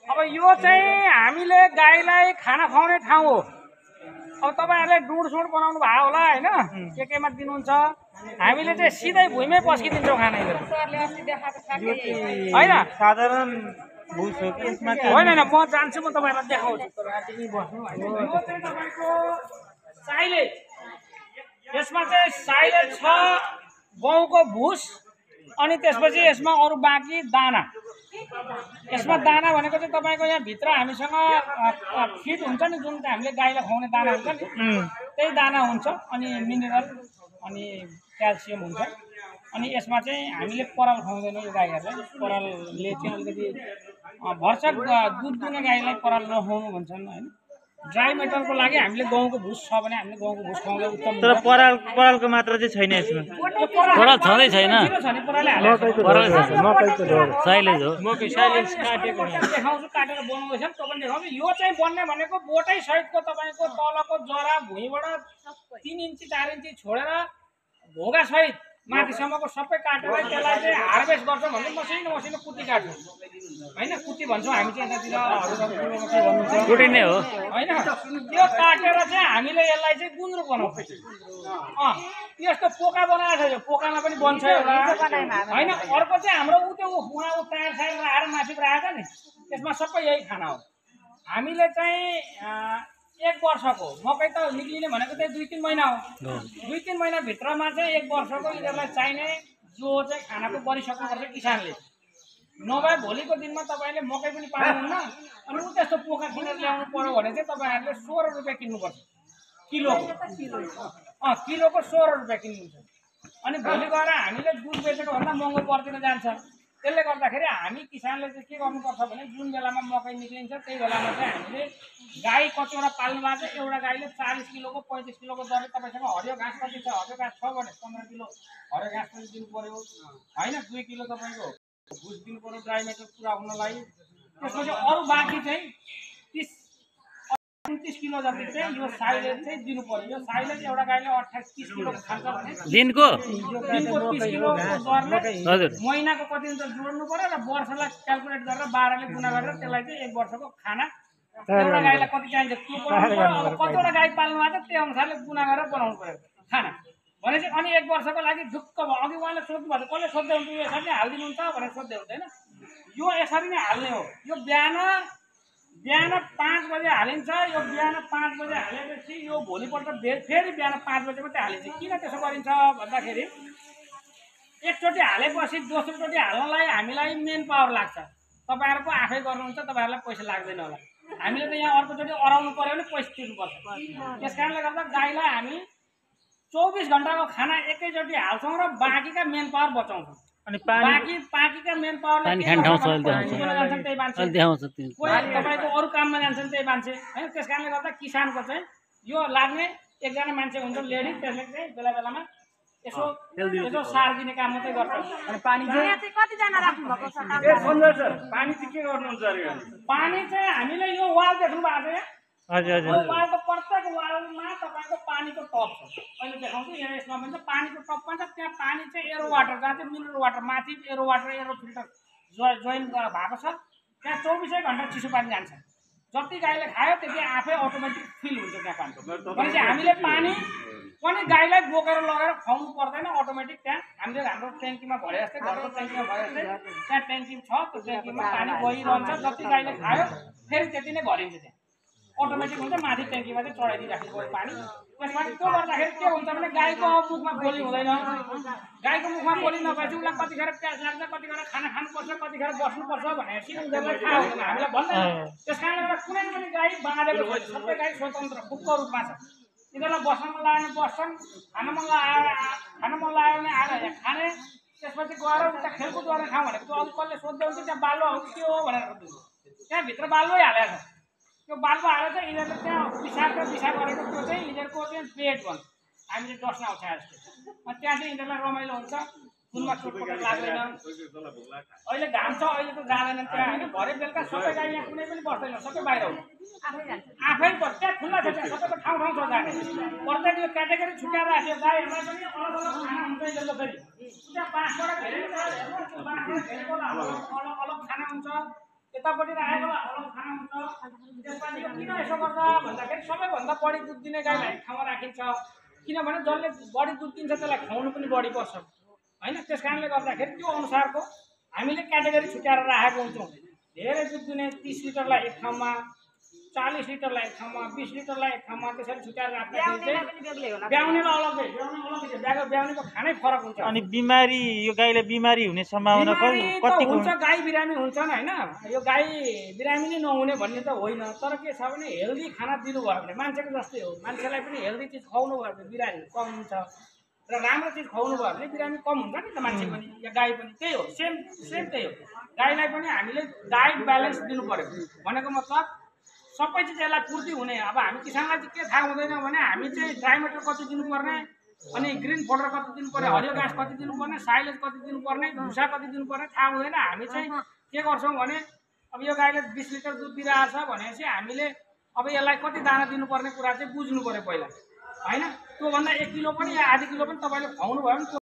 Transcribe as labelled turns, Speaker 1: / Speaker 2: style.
Speaker 1: अब यो चाहिँ हामीले गाईलाई खाना खुवाउने ठाउँ हो। अब तपाईहरुले डुडसुड बनाउनु भयो होला हैन, केमा दिनुहुन्छ। हामीले चाहिँ सिधै भुइँमै पस्किदिन्छौँ खाना हैन।
Speaker 2: साधारण भुस हो कि यसमा
Speaker 1: होइन हैन, म जान्छु, म तपाईहरुलाई देखाउँछु। तर तिमी बस्नु हैन। यो चाहिँ तपाईको साइलेज, यसमा चाहिँ साइलेज छ, गहुँको भुस, अनि त्यसपछि यसमा अरु बाँकी दाना। यसमा दाना भनेको चाहिँ तपाईको यहाँ भित्र हामीसँग फिड हुन्छ नि, जुन चाहिँ हामीले गाईलाई खुवाउने दाना हुन्छ नि, त्यही दाना हुन्छ। अनि मिनरल अनि क्याल्सियम हुन्छ। अनि यसमा चाहिँ हामीले पराल खुवाउँदैनौँ यो गाईहरूलाई। परालले चाहिँ अलिकति भरसक दुध दिने गाईलाई पराल नखुवाउनु भन्छन् हैन। ड्राई मेटरको लागि हामीले गहुँको भुस छ भने हामीले गहुँको भुस खुवाउँदा उत्तम हुन्छ।
Speaker 2: तर परालको मात्रा चाहिँ छैन यसमा।
Speaker 3: पराल छँदै छैन। साइलेज हो।
Speaker 1: मकै साइलेज काटेको देखाउँछु, काटेर बनाउँदैछ त्यो पनि देखाउँछु। यो चाहिँ बन्ने भनेको बोटै सहितको तपाईको तलको जरा भुइँबाट 3 इन्ची 4 इन्ची छोडेर भोगा सहित माथिसम्मको सबै काटेर त्यसलाई चाहिँ हार्भेस्ट गर्छौँ भने मसिनो मसिनो कुटी काट्छौँ हैन। कुटी भन्छौँ हामी चाहिँ यतातिर
Speaker 3: कुटी नै हो
Speaker 1: हैन। त्यो काटेर चाहिँ हामीले यसलाई चाहिँ गुन्द्रुक बनाउँछौँ। यस्तो पोका बनाएको छ, यो पोकामा पनि बन्छ एउटा हैन। अर्को चाहिँ हाम्रो उ त्यो उहाँ टायर साइड राखेर माथि राखेको नि, त्यसमा सबै यही खाना हो। हामीले चाहिँ 1 वर्षको मकै त निक्लिने भनेको चाहिँ 2-3 महिना हो। 2-3 महिना भित्रमा चाहिँ 1 वर्षको यिनीहरूलाई चाहिने जो चाहिँ खानाको गरिसक्नुपर्छ किसानले। नभए भोलिको दिनमा तपाईले मकै पनि पाउनुहुन्न। अनि उ त्यस्तो पोका किनेर ल्याउनु पर्यो भने चाहिँ तपाईहरुले 16 रुपैयाँ किन्नुपर्छ किलोको। किलोको 16 रुपैयाँ किन्नुहुन्छ। अनि भोलि गएर हामीले दुध बेचेको भन्दा महँगो पर्दैन जान्छ। त्यसले गर्दाखेरि हामी किसानले चाहिँ के गर्नुपर्छ भने जुन बेलामा मकै निक्लिन्छ त्यही बेलामा चाहिँ हामीले गाई कतिवटा पाल्नु भएको छ, एउटा गाईले 40 किलोको 35 किलोको दरले तपाईसँग हरियो घाँस कति छ, हरियो घाँस छ भने 15 किलो हरियो घाँस पनि दिनु पर्यो हैन। 2 किलो तपाईको भुस दिनु पर्यो ड्राई मेटर पुरा हुनलाई। त्यसपछि अरु बाँकी चाहिँ 30-29 किलो जति चाहिँ यो साइलेज चाहिँ दिनु पर्यो। यो साइलेज एउटा गाईले 28-30 किलो खान्छ भने
Speaker 3: दिनको
Speaker 1: 30 किलो दरले महिनाको कति हुन्छ जोड्नु पर्यो र वर्षलाई क्याल्कुलेट गरेर 12 ले गुणा गरेर त्यसलाई चाहिँ 1 वर्षको खाना एउटा गाईलाई कति चाहिन्छ त्यो बनाउनु पर्यो। अब कतिवटा गाई पाल्नु भएको छ त्यो अनुसारले गुणा गरेर बनाउनु पर्यो खाना भनेपछि। अनि 1 वर्षको लागि ढुक्क भयो। अघि उहाँले सोध्नु भएको कसले सोध्दै हुन्छ यो यसरी नै हाल्दिनुहुन्छ भनेर सोध्दै हुन्छ हैन। यो यसरी नै हाल्ने हो। यो बिहान 5 बजे हालिन्छ। यो बिहान 5 बजे हालेपछि यो भोलिपल्ट फेरि बिहान 5 बजे मात्रै हालिन्छ। किन त्यसो गरिन्छ भन्दाखेरि एकचोटि हालेपछि दोस्रोचोटि हाल्नलाई हामीलाई मेन पावर लाग्छ। तपाईहरुको आफै गर्नुहुन्छ, तपाईहरुलाई पैसा लाग्दैन होला। हामीले त यहाँ अर्कोचोटि अराउनु पर्यो भने पैसा तिर्नुपर्छ। त्यसकारणले गर्दा गाईलाई हामी 24 घण्टाको खाना एकैचोटि हाल्छौँ र बाँकीका मेन पावर बचाउँछौँ। अनि बाँकीका मेन पावरले
Speaker 3: पानी खान ठाउँ छ
Speaker 1: त्यही मान्छे
Speaker 3: देखाउँछ
Speaker 1: कोही तपाईको अरु काममा जान्छन् त्यही मान्छे हैन। त्यसकारणले गर्दा किसानको चाहिँ यो लाग्ने एकजना मान्छे हुन्छ लेडी, त्यसले चाहिँ बेला बेलामा यसो सार दिने काम मात्रै गर्छ। अनि पानी चाहिँ
Speaker 4: कति जना राख्नु भएको छ काम?
Speaker 1: सर पानी चाहिँ के गर्नुहुन्छ अरे? पानी चाहिँ हामीले यो वाल देख्नु भएको छ यहाँ।
Speaker 2: हजुर हजुर।
Speaker 1: वालको प्रत्येक वालमा तपाईको पानीको टप छ। अहिले देखाउँछु यहाँ। यसमा पनि पानीको टप पनि छ। त्यहाँ पानी चाहिँ एरो वाटर जहाँ चाहिँ मिनरल वाटर माथि arrow water arrow filter join भएको छ। त्यहाँ 24 घण्टा चिसो पानी जान्छ। जति गाईले खायो त्यति आफै अटोमेटिक फिल हुन्छ त्यहाँ पानी। भनेपछि हामीले पानी पनि गाईलाई बोकेर लगेर खुवाउनु पर्दैन। अटोमेटिक त्यहाँ हामीले हाम्रो ट्याङ्कीमा भरे जस्तै घरको ट्याङ्कीमा भरे जस्तै त्यहाँ ट्याङ्की छ। त्यो ट्याङ्कीमा पानी गइरहन्छ। जति गाईले खायो फेरि त्यति नै भरिन्छ। त्यहाँ अटोमेटिक हुन्छ। माथि ट्याङ्कीमा चाहिँ चढाइदिइराख्नु पर्यो पानी। त्यसमा त्यो गर्दाखेरि के हुन्छ भने गाईको मुखमा बोली हुँदैन। गाईको मुखमा बोली नभएपछि उसलाई कतिखेर प्यास लाग्छ, कतिखेर खाना खानुपर्छ, कतिखेर बस्नुपर्छ भनेपछि उनीहरूलाई थाहा हुँदैन, हामीलाई भन्दैन। त्यसकारणले गर्दा कुनै पनि गाई बाँधेको छैन। सबै गाई स्वतन्त्र खुक्क रूपमा छ। यिनीहरूलाई बस्न मन लाग्यो भने बस्छन्, खान मन लाग्यो भने आएर यहाँ खाने। त्यसपछि गएर उता खेलकुद गरेर खाउँ भनेको त्यो अघि कसले सोध्दै हुन्छ त्यहाँ बालुवा हो के हो भनेर सोध्नु। त्यहाँभित्र बालुवै हालेको छ। त्यो बालुवा हालेर चाहिँ यिनीहरूले त्यहाँ पिसाब गरेको त्यो चाहिँ यिनीहरूको चाहिँ पेट भन्छ। हामीले डस्न आउँछ जस्तो। अनि त्यहाँ चाहिँ यिनीहरूलाई रमाइलो हुन्छ। खुनमा चोटपटक लाग्दैन। अहिले घाम छ, अहिले त जाँदैनन् त्यहाँ होइन। भरे बेलुका सबै गाई यहाँ कुनै पनि बस्दैन, सबै बाहिर हो। आफै त्यहाँ खुल्ला छ, त्यहाँ सबैको ठाउँ ठाउँ छ जाने। प्रत्येक यो क्याटेगोरी छुट्याएर राख्यो। गाईहरूलाई पनि अलग अलग खाना हुन्छ यसको फेरि। त्यहाँ बाँसबाट घेरेको छ, बाँसबाट घेरेको अलग अलग खाना हुन्छ, यतापट्टि राखेको अलग खाना हुन्छ। त्यसपछि किन यसो गर्छ भन्दाखेरि सबैभन्दा बढी दुध दिने गाईलाई एक ठाउँमा राखिन्छ, किनभने जसले बढी दुध दिन्छ त्यसलाई खुवाउनु पनि बढी पर्छ होइन। त्यस कारणले गर्दाखेरि त्यो अनुसारको हामीले क्याटेगोरी छुट्याएर राखेको हुन्छौँ। धेरै दुध दिने 30 लिटरलाई एक ठाउँमा, 40 लिटरलाई एक ठाउँमा, 20 लिटरलाई एक ठाउँमा, त्यसरी छुट्याएर राख्दाखेरि चाहिँ ब्याउनेलाई अलग्गै, ब्याउनेको खानै फरक हुन्छ।
Speaker 2: अनि बिमारी यो गाईलाई बिमारी हुने सम्भावना कतिको
Speaker 1: हुन्छ? गाई बिरामी हुन्छन् होइन। यो गाई बिरामी नै नहुने भन्ने त होइन, तर के छ भने हेल्दी खाना दिनुभयो भने मान्छेको जस्तै हो। मान्छेलाई पनि हेल्दी चिज खुवाउनु भयो भने बिरामी कम हुन्छ र राम्रो चिज खुवाउनु भयो भने बिरामी कम हुन्छ नि त। मान्छे पनि या गाई पनि त्यही हो, सेम त्यही हो। गाईलाई पनि हामीले डाइट ब्यालेन्स दिनु पर्यो भनेको मतलब सबै चिज यसलाई पूर्ति हुने। अब हामी किसानलाई चाहिँ के थाहा हुँदैन भने हामी चाहिँ ड्राई मेटर कति दिनुपर्ने, अनि ग्रिन फोडर कति दिनुपर्ने, हरियो घाँस कति दिनुपर्ने, साइलेज कति दिनुपर्ने, भुसा कति दिनुपर्ने थाहा हुँदैन। हामी चाहिँ के गर्छौँ भने अब यो गाईले 20 लिटर दुध दिइरहेछ भनेपछि हामीले अब यसलाई कति दाना दिनुपर्ने कुरा चाहिँ बुझ्नु पर्यो पहिला होइन। त्योभन्दा 1 किलो पनि या आधी किलो पनि तपाईँले खुवाउनु भयो भने